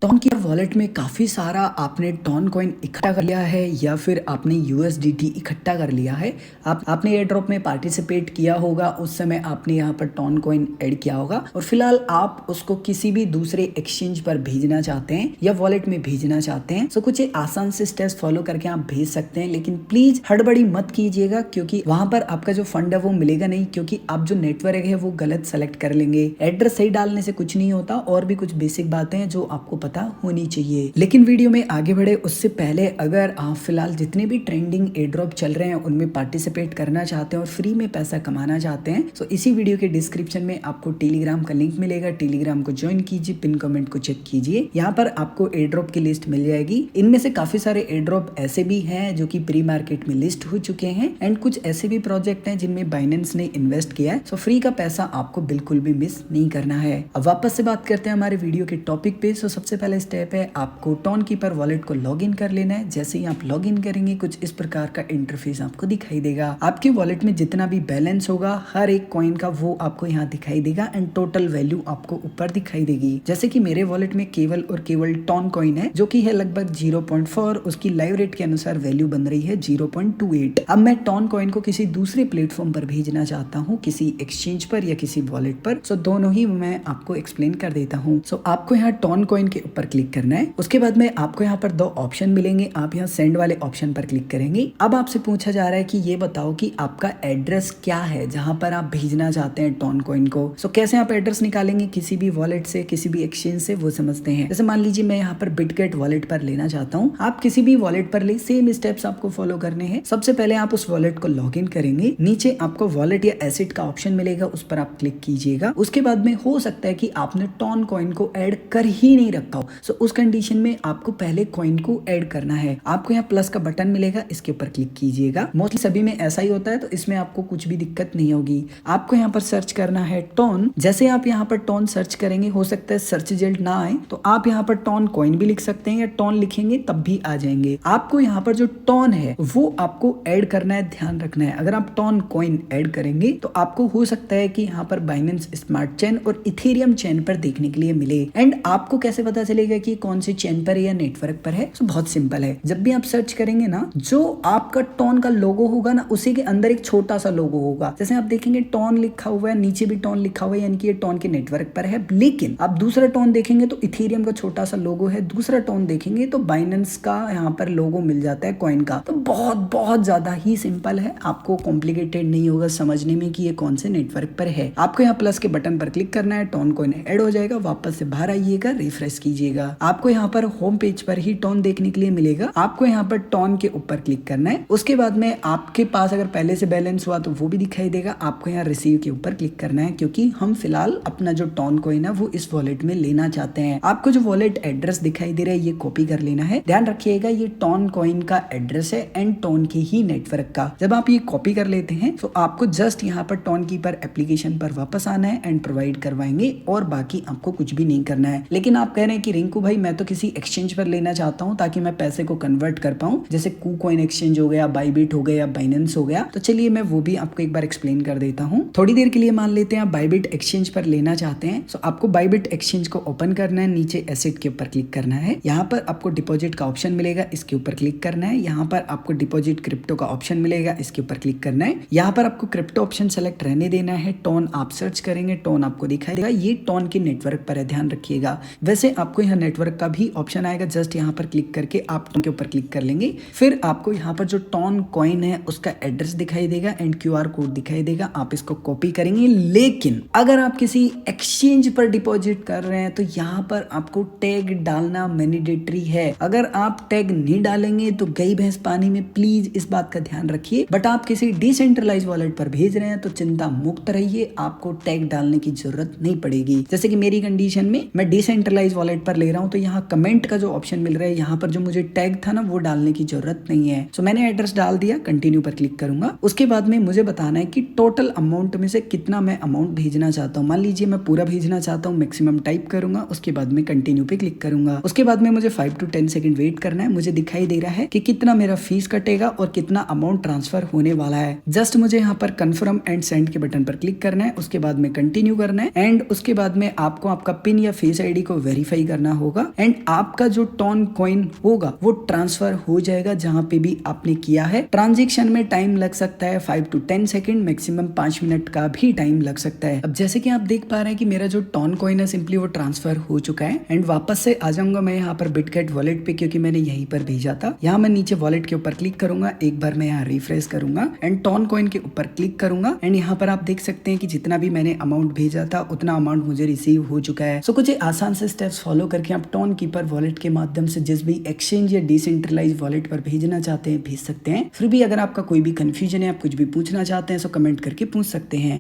Ton की wallet में काफ़ी सारा आपने टॉन कॉइन इकट्ठा कर लिया है या फिर आपने यूएसडीटी इकट्ठा कर लिया है। आपने एयर ड्रॉप में पार्टिसिपेट किया होगा, उस समय आपने यहाँ पर टॉन कॉइन ऐड किया होगा और फिलहाल आप उसको किसी भी दूसरे एक्सचेंज पर भेजना चाहते हैं या वॉलेट में भेजना चाहते हैं। तो कुछ आसान से स्टेप्स फॉलो करके आप भेज सकते हैं, लेकिन प्लीज हड़बड़ी मत कीजिएगा क्योंकि वहां पर आपका जो फंड है वो मिलेगा नहीं, क्योंकि आप जो नेटवर्क है वो गलत सेलेक्ट कर लेंगे। एड्रेस सही डालने से कुछ नहीं होता और भी कुछ बेसिक बातें हैं जो आपको पता होनी चाहिए। लेकिन वीडियो में आगे बढ़े उससे पहले अगर आप फिलहाल जितने भी ट्रेंडिंग एयर ड्रॉप चल रहे हैं उनमें पार्टिसिपेट करना चाहते हैं और फ्री में पैसा कमाना चाहते हैं तो इसी वीडियो के डिस्क्रिप्शन में आपको टेलीग्राम का लिंक मिलेगा। टेलीग्राम को ज्वाइन कीजिए, पिन कमेंट को चेक कीजिए, यहाँ पर आपको एयर ड्रॉप की लिस्ट मिल जाएगी। इनमें से काफी सारे एयर ड्रॉप ऐसे भी हैं जो कि प्री मार्केट में लिस्ट हो चुके हैं एंड कुछ ऐसे भी प्रोजेक्ट हैं जिनमें बाइनेंस ने इन्वेस्ट किया है। सो फ्री का पैसा आपको बिल्कुल भी मिस नहीं करना है। अब वापस से बात करते हैं हमारे वीडियो के टॉपिक पे। सो सबसे पहले स्टेप है आपको टॉन कीपर वॉलेट को लॉगिन कर लेना है। जैसे ही आप लॉगिन करेंगे कुछ इस प्रकार का इंटरफेस आपको दिखाई देगा। आपके वॉलेट में जितना भी बैलेंस होगा हर एक कॉइन का वो आपको यहाँ दिखाई देगा एंड टोटल वैल्यू आपको ऊपर दिखाई देगी। जैसे कि मेरे वॉलेट में केवल और केवल टॉन कॉइन है जो कि है लगभग 0.4, उसकी लाइव रेट के अनुसार वैल्यू बन रही है 0.28। अब मैं टॉन कॉइन को किसी दूसरे प्लेटफॉर्म पर भेजना चाहता हूँ, किसी एक्सचेंज पर या किसी वॉलेट पर। सो दोनों ही मैं आपको एक्सप्लेन कर देता हूँ। सो आपको यहाँ टॉन कॉइन के ऊपर क्लिक करना है। उसके बाद में आपको यहाँ पर दो ऑप्शन मिलेंगे। आप यहाँ सेंड वाले ऑप्शन पर क्लिक करेंगे। अब आपसे पूछा जा रहा है कि ये बताओ कि आपका एड्रेस क्या है जहां पर आप भेजना चाहते हैं टॉन कॉइन को। सो कैसे आप एड्रेस निकालेंगे किसी भी वॉलेट से, किसी भी एक्सचेंज से, वो समझते हैं। जैसे मान लीजिए मैं यहाँ पर बिटगेट वॉलेट पर लेना चाहता हूँ, आप किसी भी वॉलेट पर ले, सेम स्टेप्स आपको फॉलो करने हैं। सबसे पहले आप उस वॉलेट को लॉग इन करेंगे। नीचे आपको वॉलेट या एसेट का ऑप्शन मिलेगा, उस पर आप क्लिक कीजिएगा। उसके बाद में हो सकता है कि आपने टॉन कॉइन को ऐड कर ही नहीं रखा हो। सो उस कंडीशन में आपको पहले कॉइन को ऐड करना है। आपको यहाँ प्लस का बटन मिलेगा, इसके ऊपर क्लिक कीजिएगा। मोस्टली सभी में ऐसा ही होता है तो इसमें आपको कुछ भी दिक्कत नहीं होगी। आपको यहाँ पर सर्च करना है टॉन। जैसे आप यहाँ पर टॉन सर्च करेंगे, हो सकता है सर्च रिजल्ट ना आए तो आप यहाँ पर टॉन कॉइन भी लिख सकते हैं या टॉन लिखेंगे तब भी आ जाएंगे। आपको यहाँ पर जो टॉन है वो आपको ऐड करना है, ध्यान रखना है। अगर आप टॉन कॉइन ऐड करेंगे तो आपको हो सकता है कि यहाँ पर बाइनेंस स्मार्ट चेन और इथेरियम चेन पर देखने के लिए मिले। एंड आपको कैसे पता चलेगा कि कौन सी चेन पर है या नेटवर्क पर है? तो बहुत सिंपल है। जब भी आप सर्च करेंगे ना, जो आपका टॉन का लोगो होगा ना उसी के अंदर एक छोटा सा लोगो होगा। जैसे आप देखेंगे टॉन लिखा हुआ है, नीचे भी टॉन लिखा हुआ है, यानी कि ये टॉन के नेटवर्क पर है। लेकिन आप दूसरा टॉन देखेंगे तो इथेरियम का छोटा सा लोगो है, दूसरा टॉन देखेंगे तो बाइनेंस का यहाँ पर लोगो मिल जाता है कॉइन का। तो बहुत बहुत ज्यादा ही सिंपल है, आपको कॉम्प्लिकेटेड नहीं होगा समझने में कि ये कौन से नेटवर्क पर है। आपको यहाँ प्लस के बटन पर क्लिक करना है, टॉन कॉइन ऐड हो जाएगा। वापस से बाहर आइएगा, रिफ्रेश कीजिएगा। आपको यहाँ पर होम पेज पर ही टॉन देखने के लिए मिलेगा। आपको यहाँ पर टॉन के ऊपर क्लिक करना है। उसके बाद में आपके पास अगर पहले से बैलेंस हुआ तो वो भी दिखाई देगा। आपको यहाँ रिसीव के ऊपर क्लिक करना है क्योंकि हम फिलहाल अपना जो टॉन कॉइन है वो इस वॉलेट में लेना चाहते हैं। आपको जो वॉलेट एड्रेस दिखाई दे रहा है ये कॉपी कर लेना है। ध्यान रखिएगा ये टॉन कॉइन का एड्रेस है एंड टॉन के ही नेटवर्क का। जब आप ये कॉपी कर लेते हैं तो आपको जस्ट यहाँ पर टॉन कीपर एप्लीकेशन पर वापस आना है एंड प्रोवाइड करवाएंगे और बाकी आपको कुछ भी नहीं करना है। लेकिन आप कह रहे हैं कि रिंकू भाई मैं तो किसी एक्सचेंज पर लेना चाहता हूँ ताकि मैं पैसे को कन्वर्ट कर पाऊँ, जैसे कूकॉइन एक्सचेंज हो गया, बाइबिट हो गया, बाइनेंस हो गया। तो चलिए मैं वो भी आपको एक बार एक्सप्लेन कर देता हूँ। थोड़ी देर के लिए मान लेते हैं आप बाइबिट एक्सचेंज पर लेना चाहते हैं। सो आपको बाइबिट एक्सचेंज को ओपन करना है, नीचे एसेट के ऊपर क्लिक करना है। यहाँ पर आपको डिपॉजिट का ऑप्शन मिलेगा, इसके ऊपर क्लिक करना है। यहाँ पर आपको डिपॉजिट क्रिप्टो का ऑप्शन मिलेगा, इसके ऊपर क्लिक करना है। यहाँ पर आपको क्रिप्टो ऑप्शन सेलेक्ट रहने देना है। टॉन आप सर्च करेंगे, टॉन आपको दिखाई देगा। ये टॉन के नेटवर्क पर है, ध्यान रखिएगा। वैसे आपको यहाँ नेटवर्क का भी ऑप्शन आएगा, जस्ट यहाँ पर क्लिक करके आप टॉन के ऊपर क्लिक कर लेंगे। फिर आपको यहाँ पर जो टॉन कॉइन है उसका एड्रेस दिखाई देगा एंड क्यूआर कोड दिखाई देगा। आप इसको कॉपी करेंगे। लेकिन अगर आप किसी एक्सचेंज पर डिपॉजिट कर रहे हैं तो यहाँ पर आपको टैग डालना मैंडेटरी है। अगर आप टैग नहीं डालेंगे तो गई भैंस पानी में, प्लीज इस बात का ध्यान रखिए। बट आप किसी डिसेंट्रलाइज वॉलेट पर भेज रहे हैं तो चिंता मुक्त रहिए, आपको टैग डालने की जरूरत नहीं पड़ेगी। जैसे कि मेरी कंडीशन में मैं डिसेंट्रलाइज वॉलेट पर ले रहा हूँ तो यहाँ कमेंट का जो ऑप्शन मिल रहा है, यहाँ पर जो मुझे टैग था ना वो डालने की जरूरत नहीं है। सो मैंने एड्रेस डाल दिया, कंटिन्यू पर क्लिक करूंगा। उसके बाद में मुझे बताना है कि टोटल अमाउंट में से कितना मैं अमाउंट भेजना चाहता हूँ। मान लीजिए मैं पूरा भेजना चाहता हूँ, मैक्सिमम टाइप करूंगा। उसके बाद में कंटिन्यू पे क्लिक करूंगा। उसके बाद में मुझे 5 to 10 सेकंड वेट करना है। मुझे दिखाई दे रहा है कि कितना मेरा फीस कटेगा और कितना अमाउंट ट्रांसफर होने वाला है। जस्ट मुझे यहाँ पर कंफर्म एंड सेंड के बटन पर क्लिक करना है। उसके बाद में कंटिन्यू करना है एंड उसके बाद में आपको आपका पिन या फेस आईडी को वेरीफाई करना होगा। होगा एंड आपका जो टॉन कॉइन होगा वो ट्रांसफर हो जाएगा जहां पे भी आपने किया है। ट्रांजेक्शन में टाइम लग सकता है 5 to 10 सेकेंड, मैक्सिमम 5 मिनट का भी टाइम लग सकता है। अब जैसे कि आप देख पा रहे हैं कि मेरा जो टॉन कॉइन है सिंपली वो ट्रांसफर हो चुका है एंड वापस से आ जाऊंगा मैं यहाँ पर बिटगेट वॉलेट पे क्योंकि मैंने यहीं पर भेजा था। यहाँ मैं नीचे वॉलेट के ऊपर क्लिक करूंगा, एक बार मैं यहाँ रिफ्रेश करूंगा एंड टॉन कॉइन के ऊपर क्लिक करूंगा एंड यहाँ पर आप देख सकते हैं कि जितना भी मैंने अमाउंट भेजा था उतना अमाउंट मुझे रिसीव हो चुका है। सो कुछ आसान से स्टेप्स फॉलो करके आप टॉन कीपर वॉलेट के माध्यम से जिस भी एक्सचेंज या डिसेंट्रलाइज वॉलेट पर भेजना चाहते हैं भेज सकते हैं। फिर भी अगर आपका कोई भी कंफ्यूजन है, आप कुछ भी पूछना चाहते हैं तो कमेंट करके पूछ सकते हैं।